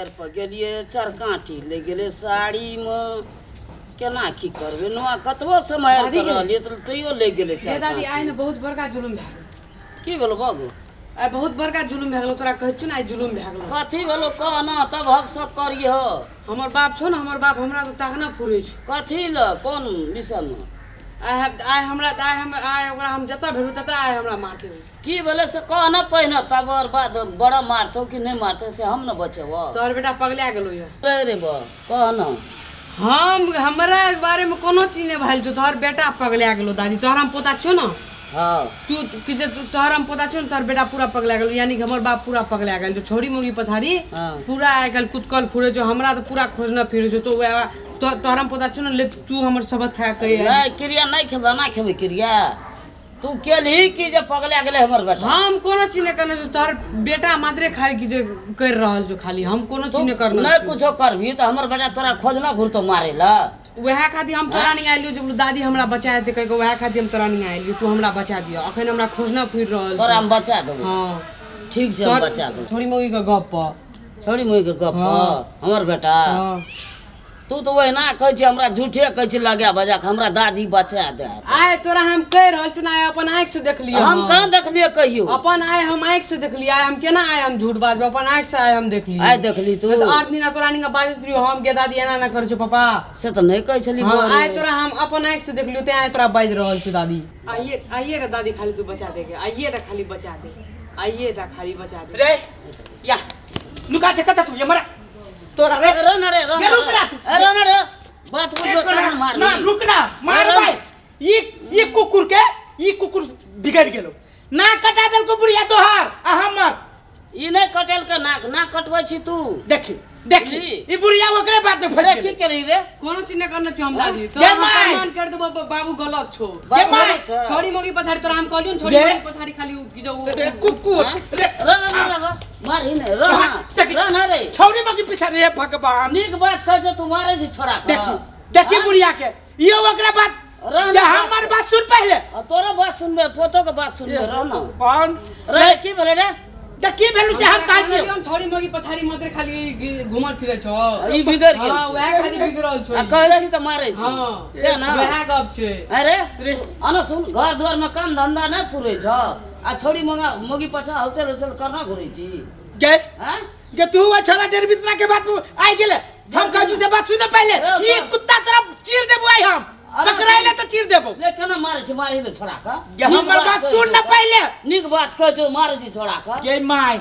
पैर पर गेलिए चरकाठी ले गेले साड़ी में केना की करबे नुआ कतबो समय कर रहलिए त तइयो ले गेले ये दादी चरकाठी आइ न बहुत बड़का जुलुम भए गेल की भेलो बाबू आइ बहुत बड़का जुलुम भए गेल तोरा कहै छु न आइ जुलुम भए गेल कथी भेलो कहना तब हक सब करियो हमर बाप छौ न हमर बाप हमरा त ताकना फुरै छै कथी ल कोन विषय में आइ ओकरा हम जतऽ भेलू ततऽ आइ हमरा मारते की भेले से कहना पहिने तब और बाद बड़ा मारतो कि नहीं मारतो से हम न बचबो तोहर बेटा पगला गेलो ये रे बा कहना हमरा बारे में कोनो चीज नहीं भइल छौ तोहर बेटा पगला गेलो दादी तोहर हम पोता छौ न हां तू कि जे तोहर हम पोता छौ न तोहर बेटा पूरा पगला गेलो यानी कि हमर बाप पूरा पगला गेल जो छोड़ी मोगी पछाड़ी पूरा आइ काल कुतकल फुरे जो हमरा तो पूरा खोजना फिरे छौ तो तोहर हम पोता छौ न ले तू हमर सबत खा के नहीं क्रिया नहीं खेबा ना खेबे क्रिया तू केलही कि जे पगला गेले हमर बेटा हम कोनो चीज नहीं करने तोहर बेटा मात्रे खाली कि जे कर रहल जो खाली हम कोनो चीज नहीं करना नहीं कुछो करबी त हमर बेटा तोरा खोजना घुरतो मारेला वह खातिर हम तोरा नहीं आइलियो जब दादी हमरा बचा दे कह वह खातिर हम तोरा नहीं आइलियो तू हमरा बचा दियो अखन हमरा खोजना फिर रहल तोरा हम बचा देबो हां ठीक से हम बचा देबो छोड़ी मोगी के गप पर छोड़ी मोई के गप हमर बेटा हां तू तो वही ना कहै छी हमरा झूठे कहै छी लगा बजा के हमरा दादी बचा दे आइ तोरा हम कह रहल तू ना अपन आंख से देख लियो हम कहां देखलिए कहियो अपन आइ हम आंख से देख लिया हम केना आइ हम झूठ बाजबो अपन आंख से आइ हम देख लियो आइ देखली तू तो 8 दिन तोरा नहीं बाजत रियो हम के दादी एना ना कर छो पापा से तो नहीं कहै छली हां आइ तोरा हम अपन आंख से देख लियो ते आइ तोरा बाज रहल छी दादी आइए रे दादी खाली तू बचा देगे आइए रे खाली बचा दे आइए रे खाली बचा दे रे या लुका से कता तू ये मरा तोरा रे रे ना रे बात बुझो तो मार ना रुकना मार भाई ये कुकुर बिगड़ गेलो ना कटा देल को बुढ़िया तोहार आ हमर ई नहीं कटल के नाक कटबै छी तू देखी ई बुढ़िया ओकरे बात में फंस की करी रे कोनो चीज नहीं करना चाहिए हम दादी तो ये हम माय। प्रमाण कर देबो बाबू गलत छो बात माय। गलत छ। छोड़ी मोगी पछाड़ी तोरा हम कहलियो छोड़ी ये। मोगी पछाड़ी खाली की जो रे कुकुर रे रे मार ही नहीं रह ना रे छौरी मगी पीछे रे भगवान नीक बात कह जो तू मारे छी छोड़ा के देखी बुढ़िया के ये ओकरा बात रहना ये हमर बात सुन पहले तोरा बात सुनबे पोतो के बात सुनबे रहना कौन रे की भेले रे देखी भेलु से हम कहै छी हम छोड़ी मोगी पछाड़ी मत खाली घुमल फिरे छो ई बिगड़ गेल हां वह खाली बिगड़ल छो आ कहै छी त मारे छी हां से ना वह गप छे अरे अन सुन घर द्वार में काम धंधा नहीं फुरे छ आ छोड़ी मोगी पछा हौसल करना घुरै छी के हैं के तू वो छोरा डेर बितना के बात आई गेले हम कहू से बात सुन पहले ये कुत्ता तरफ चीर देबो आई हम पकड़ाइले तो चीर देबो ले केना मारे छी मारी दे छोड़ा का ये हमर बात सुन न पहले नीक बात कह जो मारे छी छोड़ा का ये माय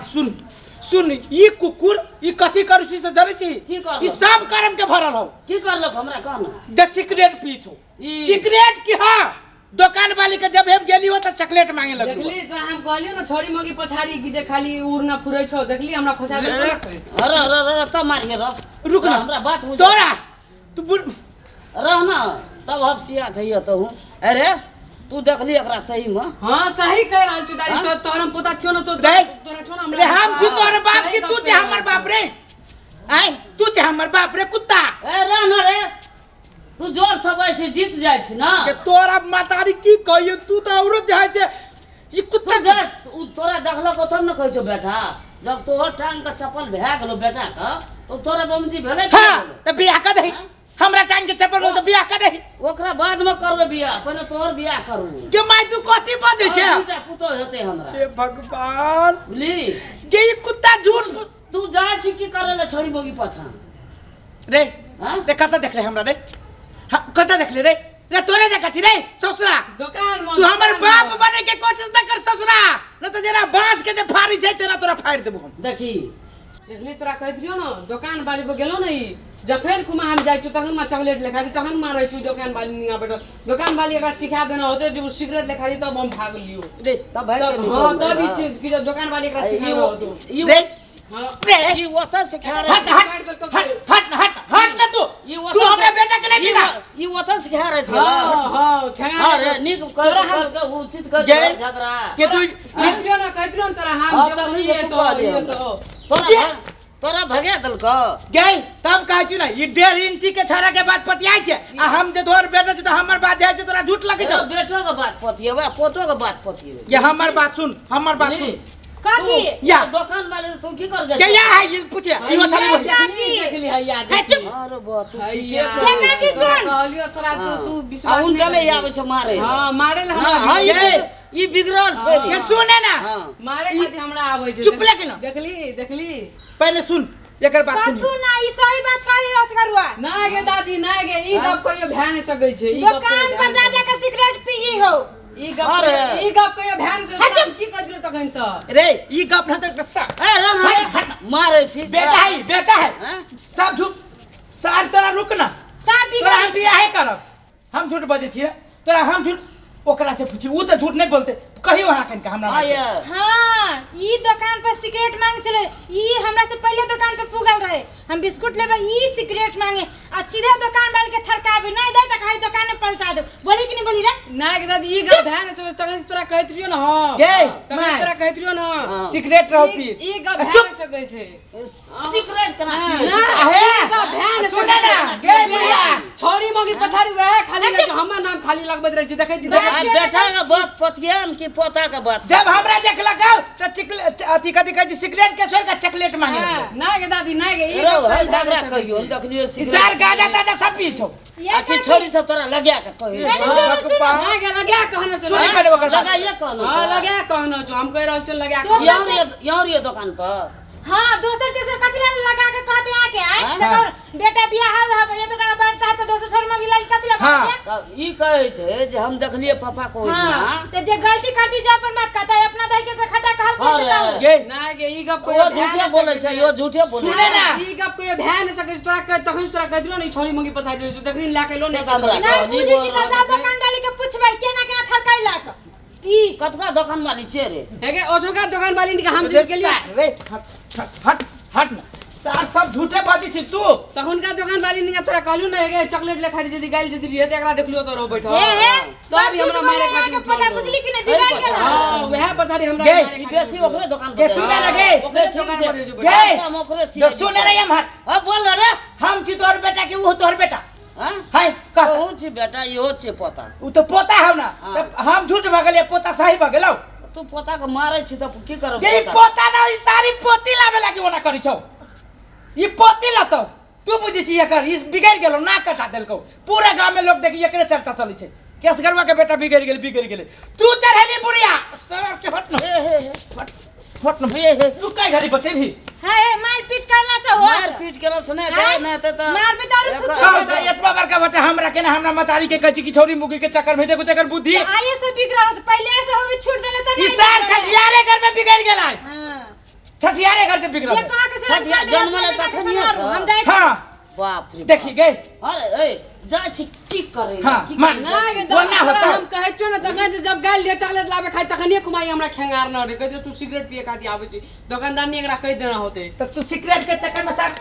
सुन ये कुकुर ये कथी करू से जरे छी की करलो? ई सब कर्म के भरल हो की करलक हमरा कहना द सिगरेट पीछो ई- सिगरेट की हां दुकान वाली के जब हम गेली हो त चॉकलेट मांगे लगलो देखली तो हम कहलियो ना छोड़ी मोगी पछाड़ी की जे खाली उड़ ना फुरै छो देखली हमरा फसा दे अरे त मारिए रुक ना हमरा बात बुझ तोरा तू रह ना तब हफसिया थइयो तो हूं अरे तू देखली एकरा सही में हां सही कह रहल तू दादी तो तोरम पोता छो ना तो देख। तोरा छो ना रे हम तू तोर बाप की तू जे हमर बाप रे आई तू जे हमर बाप रे कुत्ता ए रह ना रे तू जोर सबे छै जीत जाय छै ना के तोरा मातारी की कहियो तू तो औरत जाय से ये कुत्ता तू जा तोरा देखलक ओथम न कहै छौ बेटा जब तोहर टांग का चप्पल भए गेलो बेटा का तो तोरा बमजी भेलै हां त बियाह कर दही हमरा टांग के चप्पल तो बियाह कर दही ओकरा बाद में करबे बियाह पहले तोहर बियाह करू के माय तू कथी बाजै छै बेटा पुतो हेतै हमरा हे भगवान बुझली के ये कुत्ता झूठ तू जा छी की करे ले छोड़ी मोगी पाछा रे हां रे कता देख ले हमरा रे कता देख ले रे रे तोरे जका छी रे ससुरा दुकान में तू हमर बाप बने के कोशिश न कर ससुरा न तो जरा बांस के जे फाड़ी छै तेरा तोरा फाड़ देबो हम देखी देखली तोरा कह दियो ना दुकान वाली पे गेलो नहीं जखन कुमा हम जाय छु तखन में चॉकलेट लेखा दी तखन मारै छु दुकान वाली निया बेटा दुकान वाली एकरा सिखा देना होते जो सिगरेट लेखा दी तब हम भाग लियो रे तब भाई के हां तब ई चीज की जब दुकान वाली एकरा सिखा हो तो रे हां रे ई ओता से खा रहे हट ना तू तू हमरा बेटा के नहीं दिला ई ओता से खा रहे थे हां अरे नीक कर के उचित कर झगड़ा के तू कहतियो ना तोरा हम जब ये तो तोरा भगे दल को गई तब कहै छी ना ई 1.5 इंची के छोरा के बात पतियाई छै आ हम जे तोर बेटा छै त हमर बात जाय छै तोरा झूठ लगे छै बेटो के बात पतिएबे पोतो के बात पतिएबे ये हमर बात सुन काकी या दुकान वाले तू की कर के जाए या है ये पूछे इहो थाली वही देख ली है याद है चुप अरे बा तू है ठीक यार। है काकी सुन। कहलियो तोरा तू आ विश्वास उनटा नहीं ले आवे छ मारे हां मारे ला हां हमरा ई बिगड़ल छै ये सुने ना हां मारे खातिर हमरा आबै छै चुप लेकिन देखली पहले सुन एकर बात सुन कथु ना ई सही बात कही असगरुआ ना गे दादी ना गे ई गप कहियो भैन सकै छै ई गप दुकान पर जा जा के सिगरेट पी हो ई गप कहियो भैन से की कजरो तखन से रे ई गप न तक सा ए रे मारे छी बेटा है सब झूठ सार तोरा रुक ना सब तोरा हम बिगड़ बियाह है करब हम झूठ बजे छिए तोरा हम झूठ ओकरा से पूछी उ त झूठ नहीं बोलते कहियो हां कन हमरा आय हां ई दुकान पर सिगरेट मांग चले ई हमरा से पहले दुकान पर पुगल रहे हम बिस्कुट लेबे ई सिगरेट मांगे आ सीधे दुकान वाले के थरकाबे नहीं दे त कहीं दुकान में पलटा दे बोली कि नहीं बोली रे ना गे दादी ई गप भैन से तखन से तोरा कहत रियो ना हां गे तखन तोरा कहत रियो ना सिगरेट रहो पी ई गप भैन सकै छै सिगरेट कना ना आहे ई गप भैन सुने ना गे भैया छोरी मगी पछाड़ी वह खाली लग हमर नाम खाली लगबैत रहे छै देखै छी बेटा का बात पतियन की पोता का बात जब हमरा देख लगाओ त अथी कथी कहै सिगरेट के छोड़ के चॉकलेट मांगे ना गे दादी ना गे ई रो गप हम दागरा कहियो देखलियो इसार गाजा ताजा सब पी छौ आखिर छोरी सब तोरा लगा के कहियो ना गे लगा कहना से सुनी पहले ओकर बात लगाइए कहनो हां लगा कहना जो हम कह रहल छ लगा यहाँ ये दुकान पर हां दोसर तेसर कतिला लगा के कहते आके आए हाँ। सकर बेटा बियाह हल है ये बेटा बढ़ता है तो दोसर छोड़ मगी लाई कतिला हाँ। कहते तब ई कहै छै जे हम देखलिए पापा को हां तो जे गलती करती जे अपन बात कहता है अपना दाई के खटा कहल कैसे अरे। कहल गे ना गे ई गप वो झूठे बोले छै यो झूठे बोले सुने ना ई गप कोई भैन सकै तोरा कह तखन तोरा कह दियो न छोरी मगी पछाड़ी रहे देखनी ला के लो से हमरा नहीं बुझी सीधा जा दुकान वाले के पूछबै केना केना थरकाइला क ई कतका दुकान वाली छै रे हेगे ओठोका दुकान वाली के हम के लिए रे हट हट ना सार सब झूठे बाती छी तू तखन का दुकान वाली ने तोरा कहलु न हेगे चॉकलेट ले खाती जदी गाइल जदी रिहे त एकरा देखलियो तो रो बैठो हे तब हमरा मारे खाती पता बुझली कि नहीं बिगाड़ के हां वह पछाड़ी हमरा गे, मारे ई बेसी ओकरे दुकान गे पर सुने ना गे ओकरे दुकान पर जो गे हम ओकरे जो सुने ना हम हट हां बोल रे हम छी तोर बेटा कि वो तोर बेटा हां है कह कहू छी बेटा इहो छै पोता उ तो पोता है ना हाँ। तब हम झूठ भगले पोता सही भगलौ तू पोता के मारै छी त की करब ये पोता ना ई सारी पोती लावे लागी ओना करी छौ ई पोती लातो तू बुझी छी एकर इस बिगड़ गेलो ना कटा देलको पूरे गांव में लोग देखी एकरे चर्चा चली छै केस गरवा के बेटा बिगड़ गेले तू चढ़ेली बुढ़िया सर के हट न हट न हे तू काय घड़ी बचे भी है मार पीट करला से हो मार पीट के सुने दे ना त मार पे दारू छुट का होता इतना बड़का बच्चा हमरा के ना हमरा मतारी के कहची की छोरी मुगी के चक्कर में देखो तेकर बुद्धि आये से बिगड़ा तो पहले से होवे छूट देले तो ई सार छठियारे घर में बिगड़ गेला हां छठियारे घर से बिगड़ ये कहा के छठिया जन्मले तखनिया से। हम जाए हां बाप रे देखी गए अरे ए जा छी ठीक करे हाँ, मान। ना गे वो ना होता। हम कहै छो न तखन से जब गाइल दे चॉकलेट लावे खाई तखनिए कुमाई हमरा खेंगार न रे कह तू सिगरेट पिए खाती आवे छी दुकानदार ने एकरा कह देना होते तो तू सिगरेट के चक्कर में सार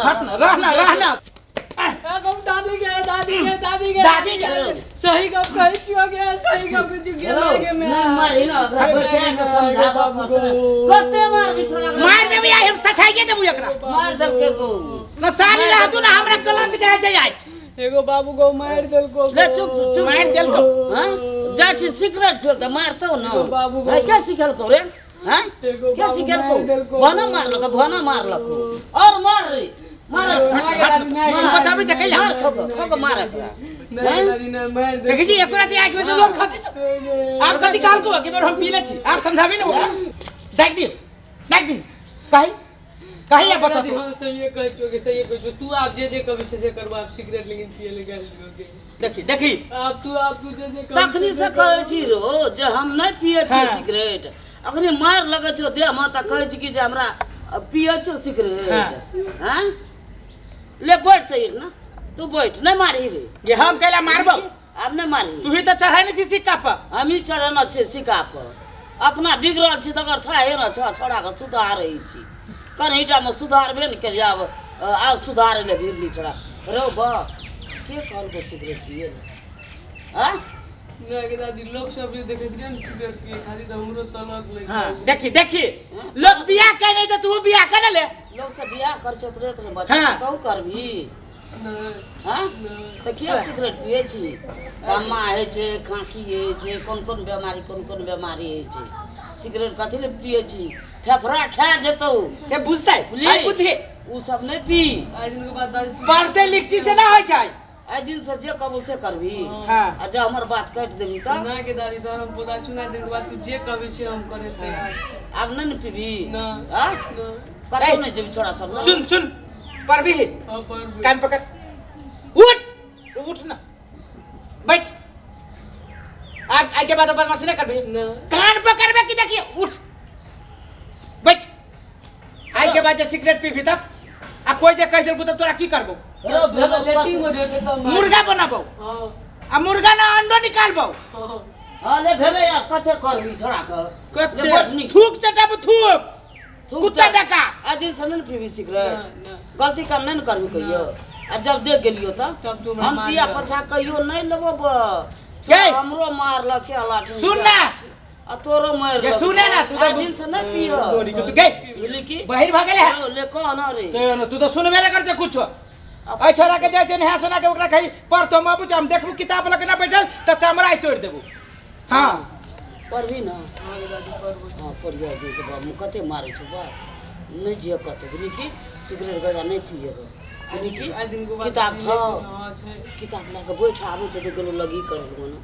हट न रहना हम दादी के दादी के सही गप कहै छियो गे सही गप कहै छियो गे लागे मैं मारी ना ओकरा बच्चा के समझाबा कते मार बिछोड़ा मार देबी आई हम सठाइए देबू एकरा मार दल के गो न सारी रहतू ना हमरा कलंक दे जाय एगो बाबू को मार देल को ले चुप चुप मार देल को हां जा छी सिगरेट छोड़ के मारतो ना बाबू गो। है क्या सिखल को रे हां एगो क्या बाबू सिखल मार देल को को। भना मार लको और मार रे मार तू बचाबी चकैला खो मार दादी ना मार दे देखी जी एकरा ते आंख में से लोग खसी छ आप कदी काल को कि बार हम पीले छी आप समझाबी ना ओकरा देख दी कहीं है बच्चा हां सही कहै छियो गे सही कहै छियो तू आप जे कभी से करबा आप सिगरेट लेकिन पिए ले गल गे देखी आप तू जे तखनी से कहै छी रो जे हम नहीं पिए छी हाँ। सिगरेट अखनी मार लगे छो देह में त कहै छी कि जे हमरा पिए छो सिगरेट हां ले बैठ त ना तू बैठ नहीं मारी रे ये हम कहला मारबो अब नहीं मारी तू ही तो चढ़ाई नहीं छी सिक्का पर हम ही चढ़ना छे सिक्का पर अपना बिगड़ल छी तकर था हे न छोड़ा के सुधारै छी कनहिटा में सुधार बे न करिया अब सुधार ले भिरली छोड़ा रो बा के कहल को सिगरेट पिए हां ना के दादी लोग सब जे देखैत रहे न सिगरेट पिए खाली त हमरो तलक ले हां देखी लोग बियाह कर नहीं तो तू बियाह कर ले लोग से बियाह कर छतरे त बच्चा हाँ। तो करबी ना हां त के सिगरेट पिए छी दमा है छे खांकी है छे कोन बीमारी है छे सिगरेट कथी ले पिए छी फेफड़ा खा जेतौ से बुझतै आई बुद्धि उ सब नहीं पी आज दिन के बाद दादी तू पढ़ते लिखती से ना होय छै आई दिन से जे कहबो से करबी हां आ जा हमर बात काट देबी त ना के दादी तोहर हम पोता चुना दिन के बाद तू जे कहबे से हम करे तैयार अब नहीं पीबी ना हां ना कतौ नहीं जेबी छोड़ा सब ना सुन सुन पढ़बी हां पर कान पकड़ उठ ना बैठ आज आगे बाद बदमाशी ना करबी ना कान पकड़बे कि देखिए उठ बैठ आज के बाद जे सिगरेट पीबी तब आ कोई जे कह देलबो तब तोरा की करबो रो भेलो लेटिंग हो रहते तो मुर्गा बनाबो हां आ मुर्गा ना अंडा निकालबो हां हां ले भेले या कते करबी छोड़ा के ले बड़ नीक थूक चटाबो थूक कुत्ता जका आ दिन से नहीं पीबी सिगरेट ना गलती काम नहीं करबी कहियो आ जब देख गेलियो तब तब तू हम मान तिया जा। पछा कहियो नहीं लेबो के? हमरो मारल के लाठी सुन ना आ तोरो मार के सुने ना तू आ दिन से नहीं पियो गोरी के तू गई बुझली की बाहर भागले है ले कौन रे तू तो सुनबे ना करते कुछ आई छोरा के जैसे नहा सुना के ओकरा कही पर तो माबू हम देखबू किताब लगे ना बैठल त चमड़ा तोड़ देबू हां पढ़बी ना हां दादी पर हां पढ़िया दिन से बाबू कते मारे छ बा नहीं जे कते बुझली की सिगरेट गजा नहीं पिए बुझली की आज दिन के बाद किताब छ हां छै किताब ला के बैठ आबे तो गेलो लगी कर ना